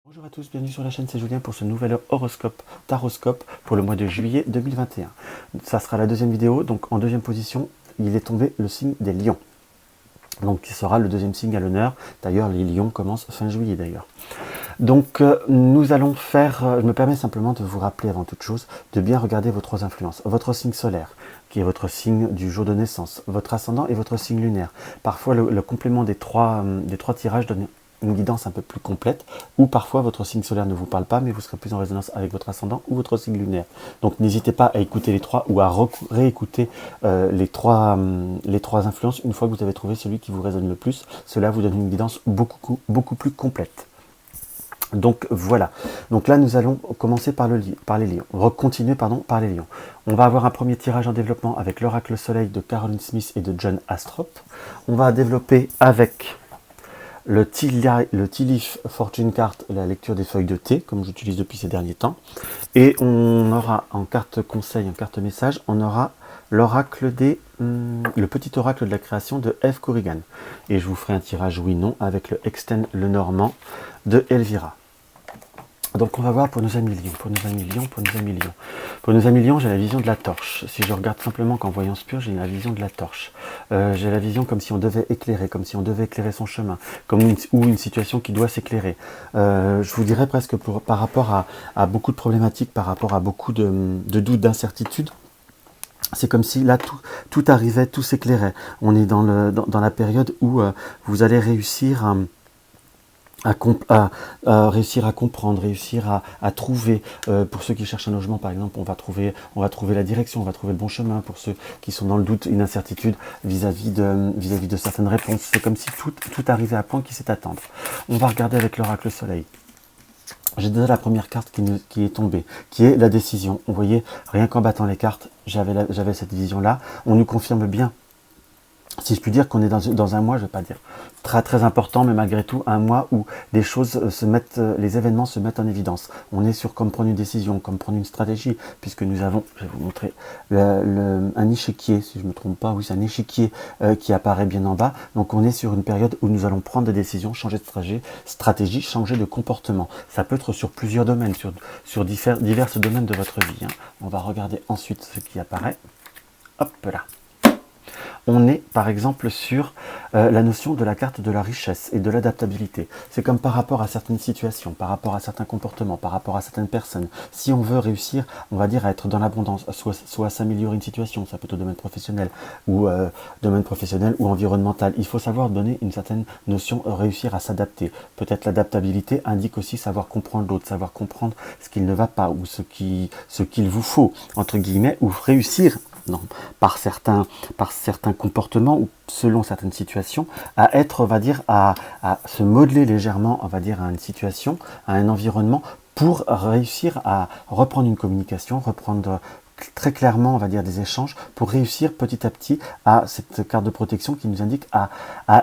Bonjour à tous, bienvenue sur la chaîne, c'est Julien pour ce nouvel horoscope taroscope pour le mois de juillet 2021. Ça sera la deuxième vidéo, donc en deuxième position, il est tombé le signe des lions. Donc qui sera le deuxième signe à l'honneur. D'ailleurs, les lions commencent fin juillet d'ailleurs. Donc nous allons faire, je me permets simplement de vous rappeler avant toute chose, de bien regarder vos trois influences. Votre signe solaire, qui est votre signe du jour de naissance, votre ascendant et votre signe lunaire. Parfois le complément des trois tirages donne une guidance un peu plus complète, ou parfois votre signe solaire ne vous parle pas, mais vous serez plus en résonance avec votre ascendant ou votre signe lunaire. Donc n'hésitez pas à écouter les trois ou à réécouter les trois influences une fois que vous avez trouvé celui qui vous résonne le plus. Cela vous donne une guidance beaucoup plus complète. Donc voilà, donc là nous allons commencer par les lions, continuer par les lions. On va avoir un premier tirage en développement avec l'oracle soleil de Caroline Smith et de John Astrop. On va développer avec le Tea Leaf Fortune Card, la lecture des feuilles de thé, comme j'utilise depuis ces derniers temps. Et on aura en carte conseil, en carte message, on aura l'oracle le petit oracle de la création de Eve Corrigan. Et je vous ferai un tirage oui-non avec le Extend le Normand de Elvira. Donc on va voir pour nos amis lions, pour nos amis lions, j'ai la vision de la torche. Si je regarde simplement qu'en voyance pure, j'ai la vision de la torche. J'ai la vision comme si on devait éclairer, son chemin, ou une situation qui doit s'éclairer. Je vous dirais presque par rapport à beaucoup de problématiques, par rapport à beaucoup de doutes, d'incertitudes. C'est comme si là tout arrivait, tout s'éclairait. On est dans la période où vous allez réussir réussir à comprendre, réussir à trouver, pour ceux qui cherchent un logement par exemple, on va trouver la direction, on va trouver le bon chemin. Pour ceux qui sont dans le doute, une incertitude vis-à-vis de certaines réponses, c'est comme si tout arrivait à point qui sait attendre. On va regarder avec l'oracle soleil. J'ai déjà la première carte qui est tombée, qui est la décision. Vous voyez, rien qu'en battant les cartes, j'avais cette vision-là. On nous confirme bien, si je puis dire, qu'on est dans un mois, je ne vais pas dire très très important, mais malgré tout un mois où des choses les événements se mettent en évidence. On est sur comme prendre une décision, comme prendre une stratégie, puisque nous avons, je vais vous montrer, un échiquier, si je ne me trompe pas, oui c'est un échiquier qui apparaît bien en bas. Donc on est sur une période où nous allons prendre des décisions, changer de stratégie, changer de comportement. Ça peut être sur plusieurs domaines, sur divers domaines de votre vie. On va regarder ensuite ce qui apparaît. Hop là. On est par exemple sur la notion de la carte de la richesse et de l'adaptabilité. C'est comme par rapport à certaines situations, par rapport à certains comportements, par rapport à certaines personnes. Si on veut réussir, on va dire, à être dans l'abondance, soit à s'améliorer une situation, ça peut être au domaine professionnel ou environnemental, il faut savoir donner une certaine notion, réussir à s'adapter. Peut-être l'adaptabilité indique aussi savoir comprendre l'autre, savoir comprendre ce qu'il ne va pas ou ce qu'il vous faut, entre guillemets, ou réussir non, par certains comportements ou selon certaines situations, à être, on va dire, à se modeler légèrement, on va dire, à une situation, à un environnement, pour réussir à reprendre une communication, reprendre très clairement, on va dire, des échanges, pour réussir petit à petit à cette carte de protection qui nous indique à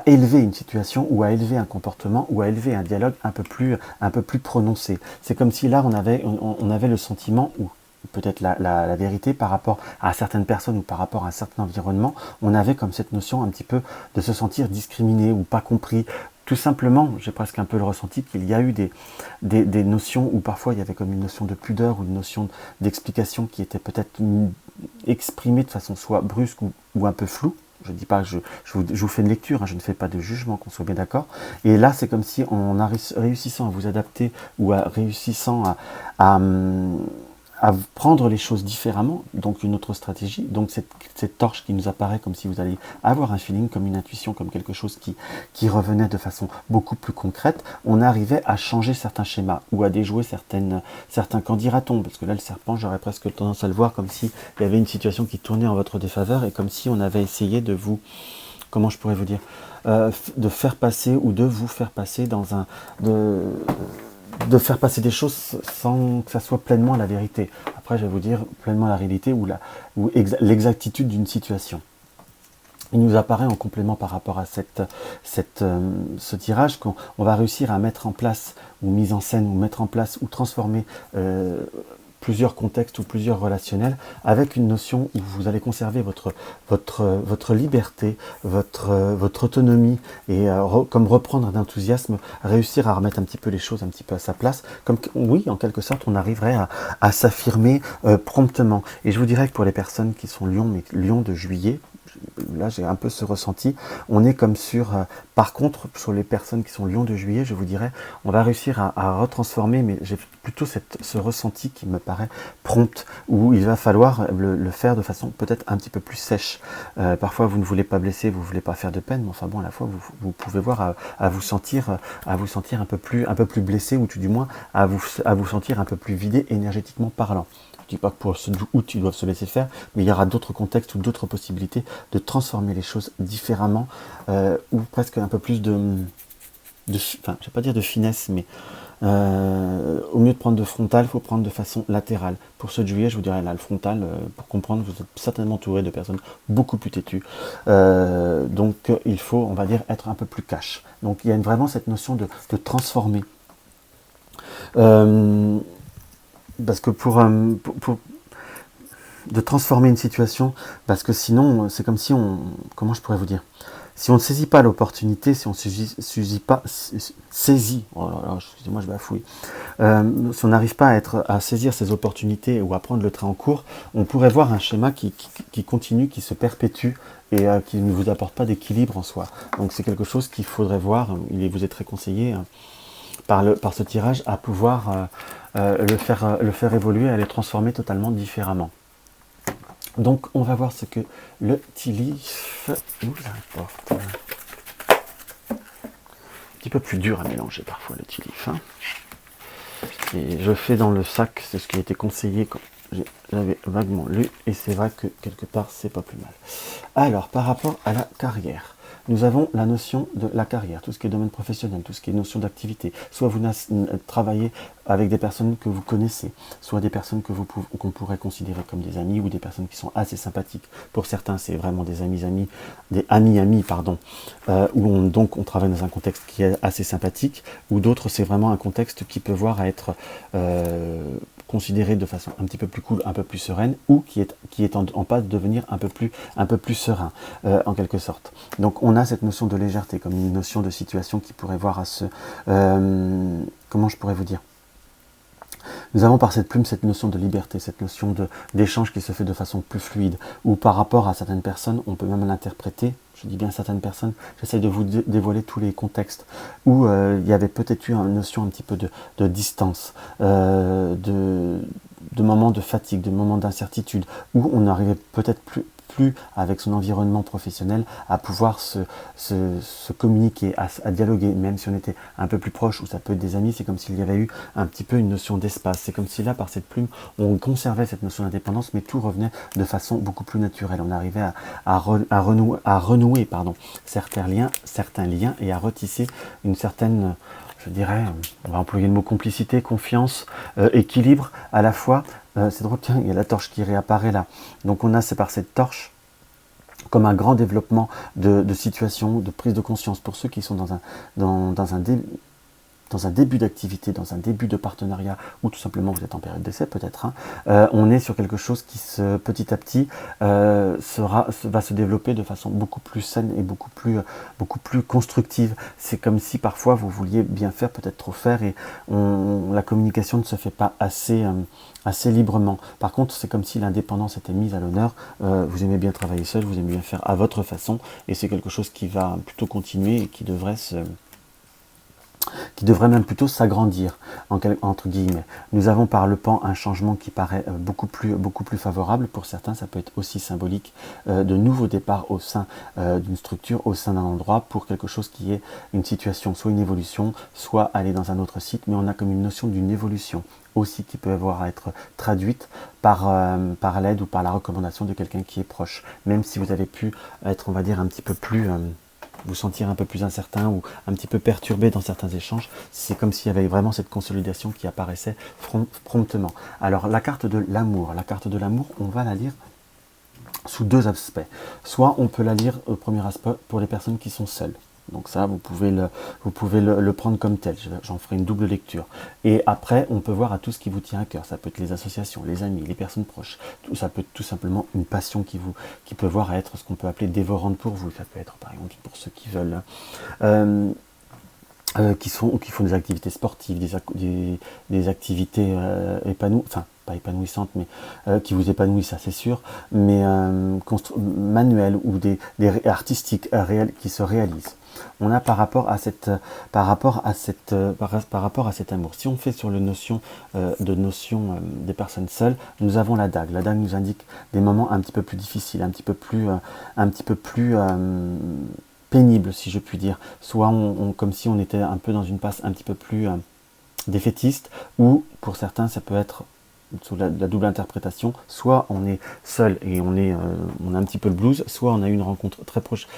élever une situation, ou à élever un comportement, ou à élever un dialogue un peu plus prononcé. C'est comme si là, on avait le sentiment, ou peut-être la vérité par rapport à certaines personnes ou par rapport à un certain environnement, on avait comme cette notion un petit peu de se sentir discriminé ou pas compris. Tout simplement, j'ai presque un peu le ressenti qu'il y a eu des notions où parfois il y avait comme une notion de pudeur ou une notion d'explication qui était peut-être exprimée de façon soit brusque ou un peu floue. Je ne dis pas que je vous fais une lecture, je ne fais pas de jugement, qu'on soit bien d'accord. Et là, c'est comme si en réussissant à vous adapter ou réussissant à prendre les choses différemment, donc une autre stratégie, donc cette torche qui nous apparaît comme si vous alliez avoir un feeling, comme une intuition, comme quelque chose qui revenait de façon beaucoup plus concrète, on arrivait à changer certains schémas, ou à déjouer certains qu'en dira-t-on, parce que là le serpent, j'aurais presque tendance à le voir comme s'il y avait une situation qui tournait en votre défaveur, et comme si on avait essayé de vous, comment je pourrais vous dire, de faire passer, ou de vous faire passer dans de faire passer des choses sans que ça soit pleinement la vérité. Après, je vais vous dire pleinement la réalité ou l'exactitude d'une situation. Il nous apparaît en complément par rapport à ce tirage qu'on va réussir à mettre en place, ou mise en scène, ou mettre en place, ou transformer plusieurs contextes ou plusieurs relationnels, avec une notion où vous allez conserver votre liberté, votre autonomie, et comme reprendre d'enthousiasme, réussir à remettre un petit peu les choses un petit peu à sa place, comme oui, en quelque sorte, on arriverait à s'affirmer promptement. Et je vous dirais que pour les personnes qui sont Lion, mais Lion de juillet, là j'ai un peu ce ressenti, on est comme sur, par contre, sur les personnes qui sont Lion de juillet, je vous dirais, on va réussir à retransformer, mais j'ai plutôt ce ressenti qui me paraît prompt, où il va falloir le faire de façon peut-être un petit peu plus sèche. Parfois vous ne voulez pas blesser, vous ne voulez pas faire de peine, mais enfin bon, à la fois vous pouvez voir à vous sentir un peu plus blessé, ou tout du moins à vous sentir un peu plus vidé énergétiquement parlant. Je ne dis pas que pour ceux d'août ils doivent se laisser faire, mais il y aura d'autres contextes ou d'autres possibilités de transformer les choses différemment, ou presque un peu plus enfin, je ne vais pas dire de finesse, mais au mieux de prendre de frontal, il faut prendre de façon latérale. Pour ceux de juillet, je vous dirais là, le frontal, pour comprendre, vous êtes certainement entouré de personnes beaucoup plus têtues. Donc il faut, on va dire, être un peu plus cash. Donc il y a vraiment cette notion de transformer. Parce que de transformer une situation, parce que sinon, c'est comme si comment je pourrais vous dire, si on ne saisit pas l'opportunité, si on ne saisit, oh là là, excusez-moi, je bafouille, si on n'arrive pas à saisir ces opportunités ou à prendre le train en cours, on pourrait voir un schéma qui continue, qui se perpétue, et qui ne vous apporte pas d'équilibre en soi. Donc c'est quelque chose qu'il faudrait voir, il vous est très conseillé, par ce tirage, à pouvoir le faire évoluer, à le transformer totalement différemment. Donc on va voir ce que le tea leaf nous apporte. Un petit peu plus dur à mélanger parfois le tea leaf. Hein. Et je fais dans le sac, c'est ce qui a été conseillé quand j'avais vaguement lu, et c'est vrai que quelque part c'est pas plus mal. Alors par rapport à la carrière, nous avons la notion de la carrière, tout ce qui est domaine professionnel, tout ce qui est notion d'activité. Soit vous travaillez avec des personnes que vous connaissez, soit des personnes qu'on pourrait considérer comme des amis, ou des personnes qui sont assez sympathiques. Pour certains, c'est vraiment des amis, où donc on travaille dans un contexte qui est assez sympathique, ou d'autres, c'est vraiment un contexte qui peut voir à être considéré de façon un petit peu plus cool, un peu plus sereine, ou qui est en passe de devenir un peu plus serein, en quelque sorte. Donc on a cette notion de légèreté, comme une notion de situation qui pourrait voir à comment je pourrais vous dire, nous avons par cette plume cette notion de liberté, cette notion d'échange qui se fait de façon plus fluide, ou par rapport à certaines personnes, on peut même l'interpréter, je dis bien certaines personnes, j'essaie de vous dévoiler tous les contextes, où il y avait peut-être eu une notion un petit peu de distance, de moments de fatigue, de moments d'incertitude, où on n'arrivait peut-être plus avec son environnement professionnel à pouvoir se communiquer, à dialoguer, même si on était un peu plus proche, ou ça peut être des amis, c'est comme s'il y avait eu un petit peu une notion d'espace. C'est comme si là, par cette plume, on conservait cette notion d'indépendance, mais tout revenait de façon beaucoup plus naturelle. On arrivait à renouer certains liens, et à retisser une certaine, je dirais, on va employer le mot complicité, confiance, équilibre à la fois. C'est drôle, tiens, il y a la torche qui réapparaît là. Donc c'est par cette torche, comme un grand développement de situation, de prise de conscience pour ceux qui sont dans un début d'activité, dans un début de partenariat, ou tout simplement vous êtes en période d'essai peut-être, on est sur quelque chose qui petit à petit va se développer de façon beaucoup plus saine et beaucoup plus constructive. C'est comme si parfois vous vouliez bien faire, peut-être trop faire, et la communication ne se fait pas assez librement. Par contre, c'est comme si l'indépendance était mise à l'honneur. Vous aimez bien travailler seul, vous aimez bien faire à votre façon, et c'est quelque chose qui va plutôt continuer et qui devrait même plutôt s'agrandir, entre guillemets. Nous avons par le pan un changement qui paraît beaucoup plus favorable. Pour certains, ça peut être aussi symbolique de nouveaux départs au sein d'une structure, au sein d'un endroit, pour quelque chose qui est une situation, soit une évolution, soit aller dans un autre site, mais on a comme une notion d'une évolution aussi qui peut avoir à être traduite par l'aide ou par la recommandation de quelqu'un qui est proche. Même si vous avez pu être, on va dire, un petit peu plus... vous sentir un peu plus incertain ou un petit peu perturbé dans certains échanges, c'est comme s'il y avait vraiment cette consolidation qui apparaissait promptement. Alors la carte de l'amour, on va la lire sous deux aspects. Soit on peut la lire au premier aspect pour les personnes qui sont seules. Donc ça, vous pouvez le prendre comme tel. J'en ferai une double lecture. Et après, on peut voir à tout ce qui vous tient à cœur. Ça peut être les associations, les amis, les personnes proches. Ça peut être tout simplement une passion qui peut voir à être ce qu'on peut appeler dévorante pour vous. Ça peut être, par exemple, pour ceux qui veulent... qui font des activités sportives, des activités enfin pas épanouissantes, mais qui vous épanouissent, ça c'est sûr, mais manuelles ou des artistiques réels qui se réalisent. On a par rapport à cet amour. Si on fait sur le notion des personnes seules, nous avons la dague. La dague nous indique des moments un petit peu plus difficiles, un petit peu plus pénible, si je puis dire. Soit comme si on était un peu dans une passe un petit peu plus défaitiste, ou pour certains ça peut être sous la double interprétation, soit on est seul et on a un petit peu le blues, soit on a eu une rencontre très proche,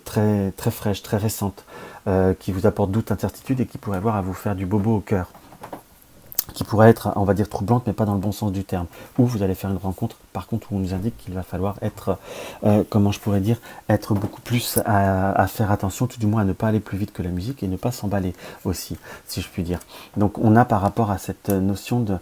très fraîche, très récente, qui vous apporte doute, incertitude et qui pourrait avoir à vous faire du bobo au cœur, qui pourrait être, on va dire, troublante, mais pas dans le bon sens du terme. Ou vous allez faire une rencontre, par contre, où on nous indique qu'il va falloir être, comment je pourrais dire, être beaucoup plus à faire attention, tout du moins à ne pas aller plus vite que la musique et ne pas s'emballer aussi, si je puis dire. Donc on a par rapport à cette notion de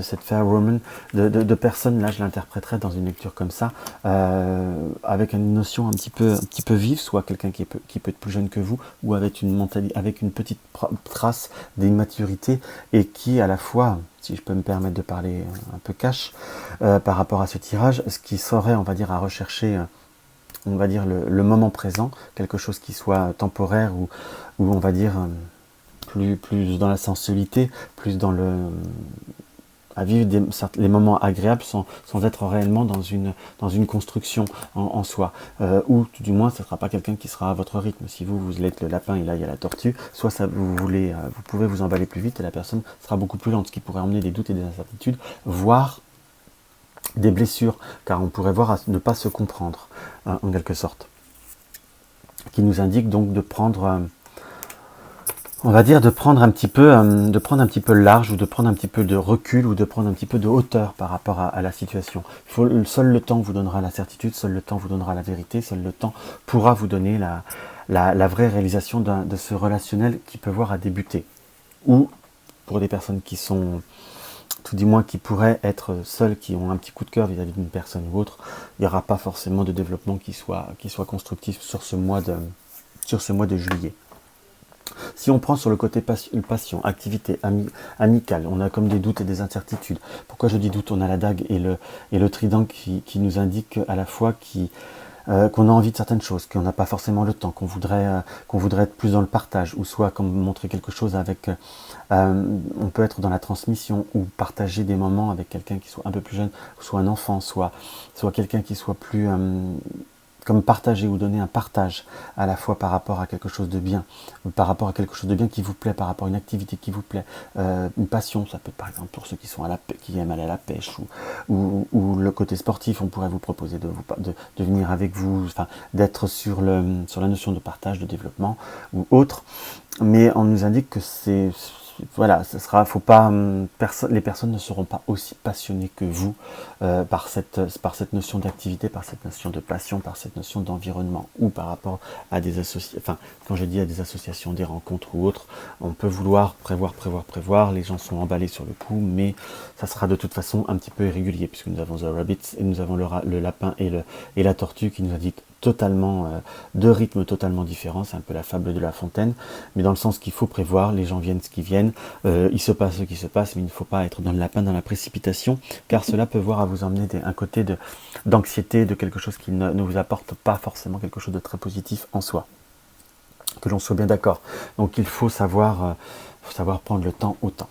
cette fair woman, de personne, là je l'interpréterais dans une lecture comme ça, avec une notion un petit peu vive, soit quelqu'un qui peut être plus jeune que vous, ou avec une petite trace d'immaturité, et qui à la fois, si je peux me permettre de parler un peu cash, par rapport à ce tirage, ce qui serait, on va dire, à rechercher, on va dire, le moment présent, quelque chose qui soit temporaire, ou on va dire, plus dans la sensualité, plus dans à vivre les moments agréables sans être réellement dans une construction en soi. Ou tout du moins, ce ne sera pas quelqu'un qui sera à votre rythme. Si vous êtes le lapin et là il y a la tortue, soit vous pouvez vous emballer plus vite et la personne sera beaucoup plus lente, ce qui pourrait emmener des doutes et des incertitudes, voire des blessures, car on pourrait voir à ne pas se comprendre, en quelque sorte. Qui nous indique donc de prendre... on va dire de prendre un petit peu large, ou de prendre un petit peu de recul, ou de prendre un petit peu de hauteur par rapport à la situation. Seul le temps vous donnera la certitude, seul le temps vous donnera la vérité, seul le temps pourra vous donner la vraie réalisation de ce relationnel qui peut voir à débuter. Ou pour des personnes qui sont, tout du moins qui pourraient être seules, qui ont un petit coup de cœur vis-à-vis d'une personne ou autre, il n'y aura pas forcément de développement qui soit constructif sur ce mois de juillet. Si on prend sur le côté passion, activité, amicale, on a comme des doutes et des incertitudes. Pourquoi je dis doute? On a la dague et le trident qui nous indique à la fois qu'on a envie de certaines choses, qu'on n'a pas forcément le temps, qu'on voudrait être plus dans le partage, ou soit comme montrer quelque chose avec... on peut être dans la transmission, ou partager des moments avec quelqu'un qui soit un peu plus jeune, soit un enfant, soit quelqu'un qui soit plus... comme partager, ou donner un partage à la fois par rapport à quelque chose de bien, par rapport à quelque chose de bien qui vous plaît, par rapport à une activité qui vous plaît, une passion, ça peut être par exemple pour ceux qui aiment aller à la pêche, ou le côté sportif, on pourrait vous proposer de venir avec vous, enfin, d'être sur la notion de partage, de développement, ou autre, mais on nous indique que voilà, les personnes ne seront pas aussi passionnées que vous par cette notion d'activité, par cette notion de passion, par cette notion d'environnement, ou par rapport à des associations, enfin, quand je dis à des associations, des rencontres ou autres, on peut vouloir prévoir, les gens sont emballés sur le coup, mais ça sera de toute façon un petit peu irrégulier, puisque nous avons The Rabbit, et nous avons le lapin et la tortue qui nous indiquent deux rythmes totalement différents. C'est un peu la fable de La Fontaine, mais dans le sens qu'il faut prévoir, les gens viennent ce qui viennent, il se passe ce qui se passe, mais il ne faut pas être dans le lapin, dans la précipitation, car cela peut voir à vous emmener un côté d'anxiété, de quelque chose qui ne vous apporte pas forcément quelque chose de très positif en soi. Que l'on soit bien d'accord. Donc il faut savoir prendre le temps au temps.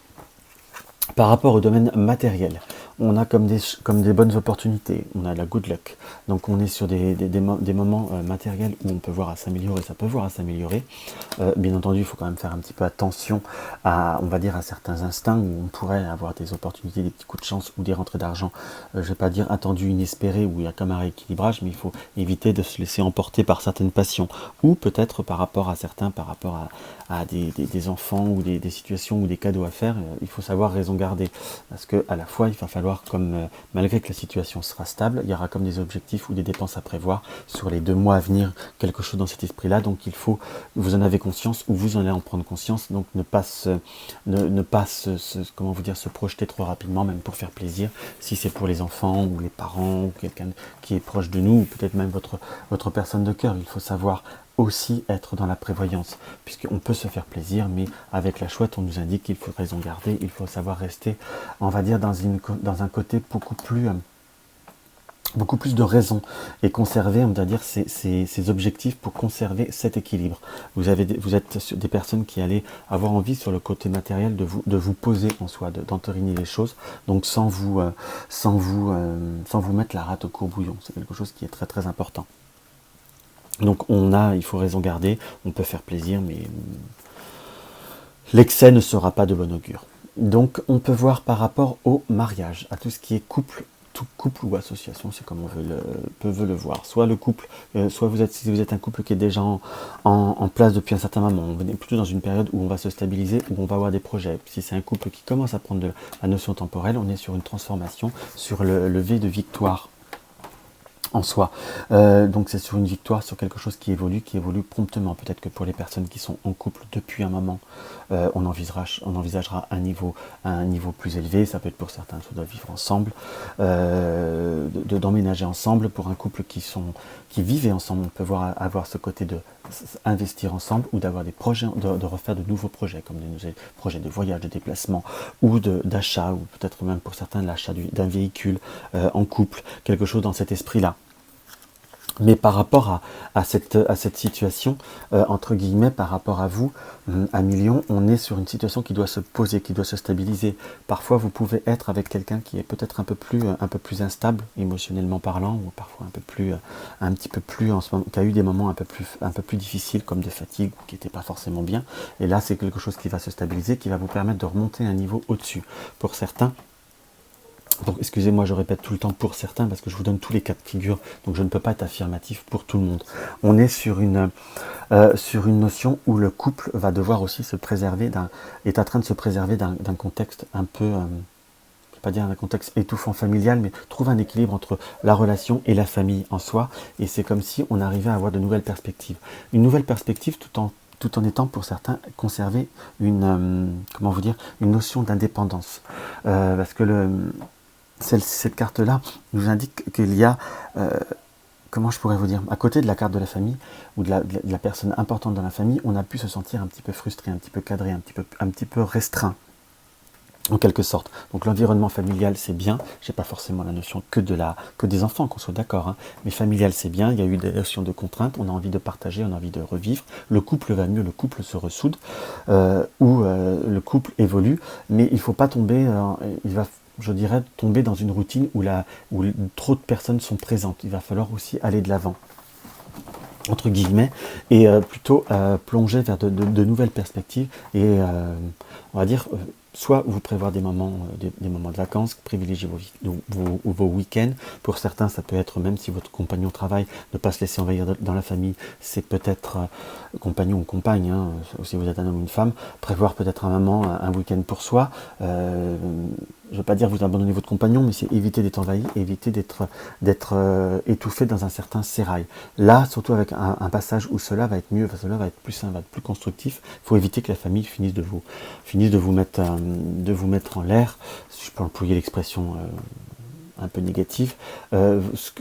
Par rapport au domaine matériel, on a comme des bonnes opportunités, on a la good luck, donc on est sur des moments matériels où on peut voir à s'améliorer, ça peut voir à s'améliorer. Bien entendu, il faut quand même faire un petit peu attention on va dire, à certains instincts où on pourrait avoir des opportunités, des petits coups de chance ou des rentrées d'argent, je ne vais pas dire attendues, inespérées, où il y a comme un rééquilibrage, mais il faut éviter de se laisser emporter par certaines passions, ou peut-être par rapport à des enfants, ou des situations ou des cadeaux à faire, il faut savoir raison garder, parce que à la fois il va falloir falloir, comme malgré que la situation sera stable, il y aura comme des objectifs ou des dépenses à prévoir sur les 2 mois à venir, quelque chose dans cet esprit-là. Donc il faut, vous en avez conscience ou vous en allez en prendre conscience. Donc ne pas comment vous dire, se projeter trop rapidement, même pour faire plaisir, si c'est pour les enfants ou les parents ou quelqu'un qui est proche de nous, ou peut-être même votre personne de cœur. Il faut savoir aussi être dans la prévoyance, puisqu'on peut se faire plaisir, mais avec la chouette, on nous indique qu'il faut raison garder, il faut savoir rester, on va dire, dans un côté beaucoup plus de raison et conserver, on va dire, ces objectifs pour conserver cet équilibre. Vous êtes des personnes qui allez avoir envie sur le côté matériel de vous poser en soi, d'entériner les choses, donc sans vous mettre la rate au courbouillon. C'est quelque chose qui est très très important. Donc il faut raison garder, on peut faire plaisir, mais l'excès ne sera pas de bon augure. Donc on peut voir par rapport au mariage, à tout ce qui est couple, tout couple ou association, c'est comme on veut le voir. Soit le couple, soit si vous êtes un couple qui est déjà en place depuis un certain moment, on est plutôt dans une période où on va se stabiliser, où on va avoir des projets. Si c'est un couple qui commence à prendre la notion temporelle, on est sur une transformation, sur le lever de victoire en soi. Donc c'est sur une victoire, sur quelque chose qui évolue promptement. Peut-être que pour les personnes qui sont en couple depuis un moment, on envisagera un niveau plus élevé. Ça peut être pour certains de vivre ensemble, d'emménager ensemble. Pour un couple qui vivent ensemble, on peut avoir ce côté de investir ensemble ou d'avoir des projets, de refaire de nouveaux projets, comme des projets de voyage, de déplacement ou d'achat, ou peut-être même pour certains l'achat d'un véhicule en couple, quelque chose dans cet esprit-là. Mais par rapport à cette situation, entre guillemets, par rapport à vous, à Million, on est sur une situation qui doit se poser, qui doit se stabiliser. Parfois, vous pouvez être avec quelqu'un qui est peut-être un peu plus instable, émotionnellement parlant, ou parfois un petit peu plus en ce moment, qui a eu des moments un peu plus difficiles, comme de fatigue, ou qui n'étaient pas forcément bien. Et là, c'est quelque chose qui va se stabiliser, qui va vous permettre de remonter à un niveau au-dessus. Pour certains, donc excusez-moi, je répète tout le temps pour certains parce que je vous donne tous les cas de figure, donc je ne peux pas être affirmatif pour tout le monde. On est sur une notion où le couple va devoir aussi est en train de se préserver d'un contexte un peu, je ne vais pas dire un contexte étouffant familial, mais trouve un équilibre entre la relation et la famille en soi, et c'est comme si on arrivait à avoir de nouvelles perspectives. Une nouvelle perspective tout en étant pour certains conserver une notion d'indépendance. Parce que cette carte-là nous indique qu'il y a, comment je pourrais vous dire, à côté de la carte de la famille, ou de la personne importante dans la famille, on a pu se sentir un petit peu frustré, un petit peu cadré, un petit peu restreint, en quelque sorte. Donc l'environnement familial, c'est bien. J'ai pas forcément la notion que des enfants, qu'on soit d'accord, hein. Mais familial, c'est bien. Il y a eu des notions de contraintes. On a envie de partager, on a envie de revivre. Le couple va mieux, le couple se ressoude, le couple évolue. Mais il faut pas tomber. Je dirais, tomber dans une routine où trop de personnes sont présentes. Il va falloir aussi aller de l'avant, entre guillemets, et plutôt plonger vers de nouvelles perspectives et on va dire soit vous prévoir des moments de vacances, privilégier vos week-ends. Pour certains, ça peut être, même si votre compagnon travaille, ne pas se laisser envahir dans la famille, c'est peut-être compagnon ou compagne, hein, si vous êtes un homme ou une femme, prévoir peut-être un week-end pour soi. Je ne veux pas dire vous abandonner votre compagnon, mais c'est éviter d'être envahi, éviter d'être étouffé dans un certain sérail. Là, surtout avec un passage où cela va être mieux, cela va être plus sain, va être plus constructif, il faut éviter que la famille finisse de vous mettre en l'air, si je peux employer l'expression un peu négative,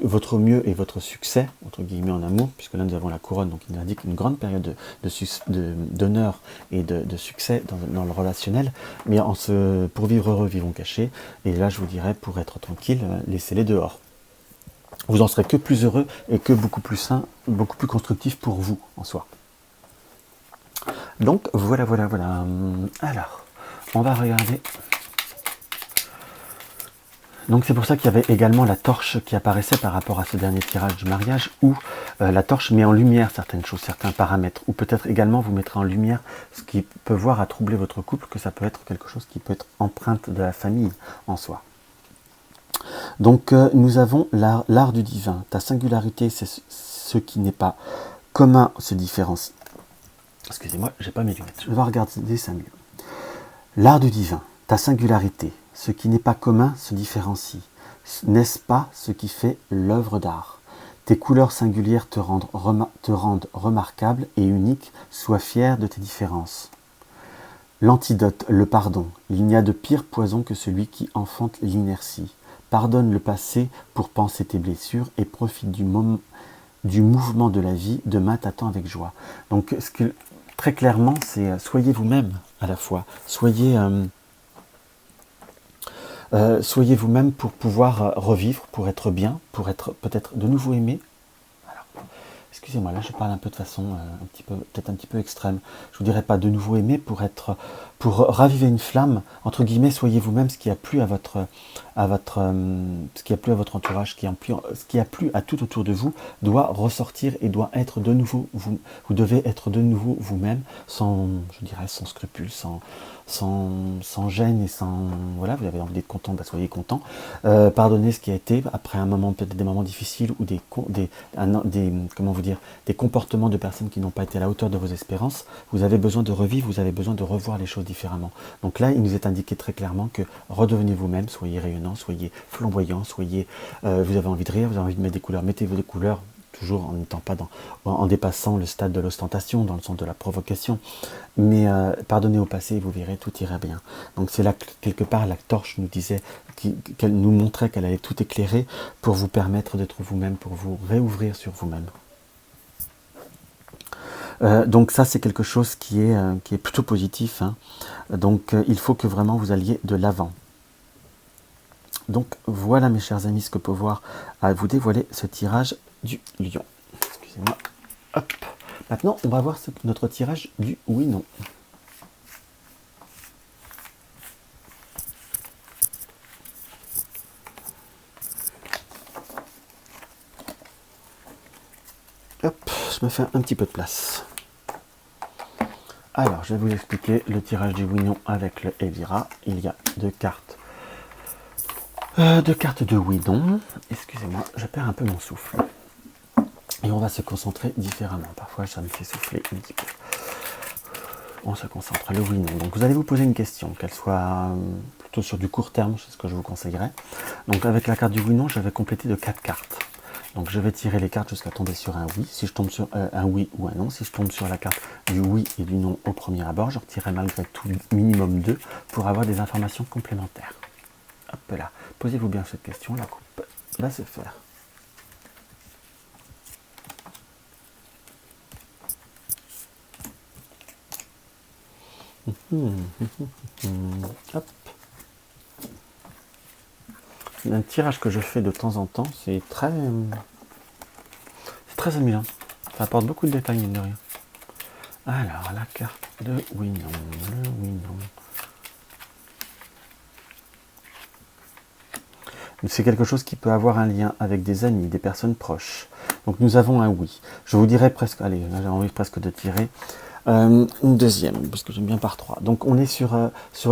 votre mieux et votre succès, entre guillemets en amour, puisque là nous avons la couronne, donc il indique une grande période d'honneur et de succès dans le relationnel, mais pour vivre heureux, vivons cachés, et là je vous dirais, pour être tranquille, laissez-les dehors. Vous en serez que plus heureux et que beaucoup plus sain, beaucoup plus constructif pour vous en soi. Donc voilà. Alors, on va regarder. Donc c'est pour ça qu'il y avait également la torche qui apparaissait par rapport à ce dernier tirage du mariage, où la torche met en lumière certaines choses, certains paramètres, ou peut-être également vous mettra en lumière ce qui peut voir à troubler votre couple, que ça peut être quelque chose qui peut être empreinte de la famille en soi. Donc nous avons l'art du divin. Ta singularité, c'est ce qui n'est pas commun, se différencie. Excusez-moi, j'ai pas mes lunettes. Je vais regarder ça mieux. L'art du divin, ta singularité, ce qui n'est pas commun se différencie. N'est-ce pas ce qui fait l'œuvre d'art? Tes couleurs singulières te rendent remarquable et unique, sois fier de tes différences. L'antidote, le pardon. Il n'y a de pire poison que celui qui enfante l'inertie. Pardonne le passé pour penser tes blessures et profite du mouvement de la vie, demain t'attend avec joie. Donc très clairement, c'est soyez vous-même à la fois. Soyez vous-même pour pouvoir revivre, pour être bien, pour être peut-être de nouveau aimé. Alors, excusez-moi, là je parle un peu de façon peut-être un petit peu extrême. Je vous dirais pas de nouveau aimé pour raviver une flamme, entre guillemets, soyez vous-même, ce qui a plu à votre entourage, ce qui a plu à tout autour de vous, doit ressortir et doit être de nouveau vous. Vous devez être de nouveau vous-même, sans scrupule, sans gêne et sans voilà, vous avez envie d'être content, bah soyez content. Pardonnez ce qui a été après un moment, peut-être des moments difficiles ou des comportements de personnes qui n'ont pas été à la hauteur de vos espérances. Vous avez besoin de revivre, vous avez besoin de revoir les choses différemment. Donc là, il nous est indiqué très clairement que redevenez vous-même, soyez rayonnant, soyez flamboyant, soyez, vous avez envie de rire, vous avez envie de mettre des couleurs, mettez-vous des couleurs, toujours en n'étant pas en dépassant le stade de l'ostentation, dans le sens de la provocation. Mais pardonnez au passé, vous verrez, tout ira bien. Donc c'est là, quelque part, la torche nous disait, qu'elle nous montrait qu'elle allait tout éclairer pour vous permettre d'être vous-même, pour vous réouvrir sur vous-même. Donc ça, c'est quelque chose qui est plutôt positif, hein. Donc il faut que vraiment vous alliez de l'avant. Donc voilà, mes chers amis, ce que peut voir à vous dévoiler ce tirage du lion. Excusez-moi. Hop. Maintenant, on va voir notre tirage du oui-non. Hop, je me fais un petit peu de place. Alors, je vais vous expliquer le tirage du oui-non avec le Elvira. Il y a deux cartes de oui-non. Excusez-moi, je perds un peu mon souffle. Et on va se concentrer différemment. Parfois, ça me fait souffler un petit peu. On se concentre, le oui-non. Donc, vous allez vous poser une question, qu'elle soit plutôt sur du court terme, c'est ce que je vous conseillerais. Donc, avec la carte du oui-non, je vais compléter de 4 cartes. Donc je vais tirer les cartes jusqu'à tomber sur un oui. Si je tombe sur un oui ou un non, si je tombe sur la carte du oui et du non au premier abord, je retirerai malgré tout minimum 2 pour avoir des informations complémentaires. Hop là, posez-vous bien cette question, la coupe va se faire. Hop. Un tirage que je fais de temps en temps, c'est très amusant. Ça apporte beaucoup de détails, mine de rien. Alors, la carte de oui-non, le oui-non. C'est quelque chose qui peut avoir un lien avec des amis, des personnes proches. Donc nous avons un oui. Je vous dirais presque, allez, j'ai envie presque de tirer. Une deuxième, parce que j'aime bien par 3. Donc on est sur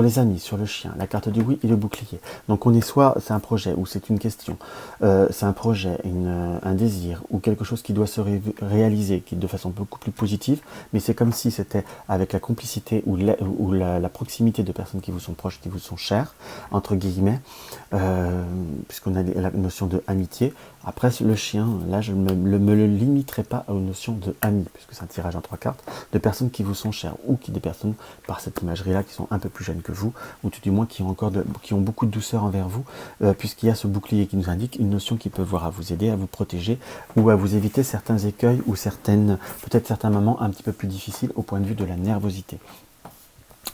les amis, sur le chien, la carte du oui et le bouclier. Donc on est soit c'est un projet ou c'est une question, c'est un projet, un désir ou quelque chose qui doit se réaliser, qui de façon beaucoup plus positive, mais c'est comme si c'était avec la complicité ou la proximité de personnes qui vous sont proches, qui vous sont chères, entre guillemets, puisqu'on a la notion de amitié. Après le chien, là je ne me le limiterai pas aux notions de amis, puisque c'est un tirage en 3 cartes, de personnes qui vous sont chères, ou des personnes, par cette imagerie-là, qui sont un peu plus jeunes que vous, ou tout du moins qui ont beaucoup de douceur envers vous, puisqu'il y a ce bouclier qui nous indique une notion qui peut voir à vous aider, à vous protéger, ou à vous éviter certains écueils, ou peut-être certains moments un petit peu plus difficiles au point de vue de la nervosité.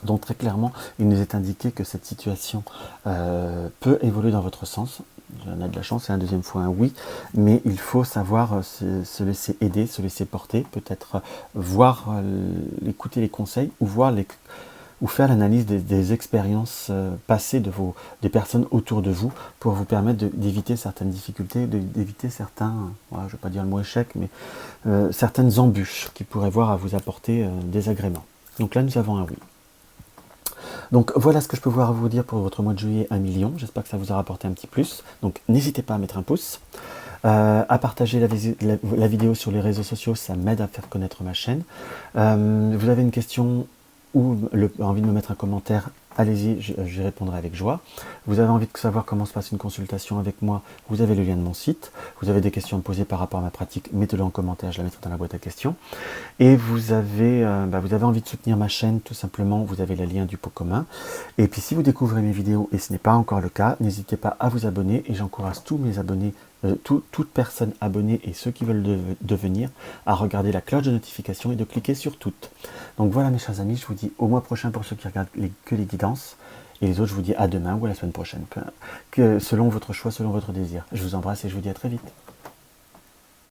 Donc très clairement, il nous est indiqué que cette situation peut évoluer dans votre sens. On a de la chance, c'est un deuxième fois un oui, mais il faut savoir se laisser aider, se laisser porter, peut-être écouter les conseils ou faire l'analyse des expériences passées des personnes autour de vous pour vous permettre d'éviter certaines difficultés, d'éviter certains, je ne vais pas dire le mot échec, mais certaines embûches qui pourraient voir à vous apporter des agréments. Donc là, nous avons un oui. Donc voilà ce que je peux vous dire pour votre mois de juillet à Million. J'espère que ça vous a rapporté un petit plus. Donc n'hésitez pas à mettre un pouce, à partager la vidéo sur les réseaux sociaux, ça m'aide à faire connaître ma chaîne. Vous avez une question ou envie de me mettre un commentaire, allez-y, j'y répondrai avec joie. Vous avez envie de savoir comment se passe une consultation avec moi, vous avez le lien de mon site. Vous avez des questions à me poser par rapport à ma pratique, mettez-le en commentaire, je la mettrai dans la boîte à questions. Et vous avez envie de soutenir ma chaîne, tout simplement, vous avez le lien du pot commun. Et puis si vous découvrez mes vidéos et ce n'est pas encore le cas, n'hésitez pas à vous abonner et j'encourage tous mes abonnés, toute personne abonnée et ceux qui veulent devenir, à regarder la cloche de notification et de cliquer sur toutes. Donc voilà mes chers amis, je vous dis au mois prochain pour ceux qui regardent que les guidances. Et les autres, je vous dis à demain ou à la semaine prochaine, selon votre choix, selon votre désir. Je vous embrasse et je vous dis à très vite.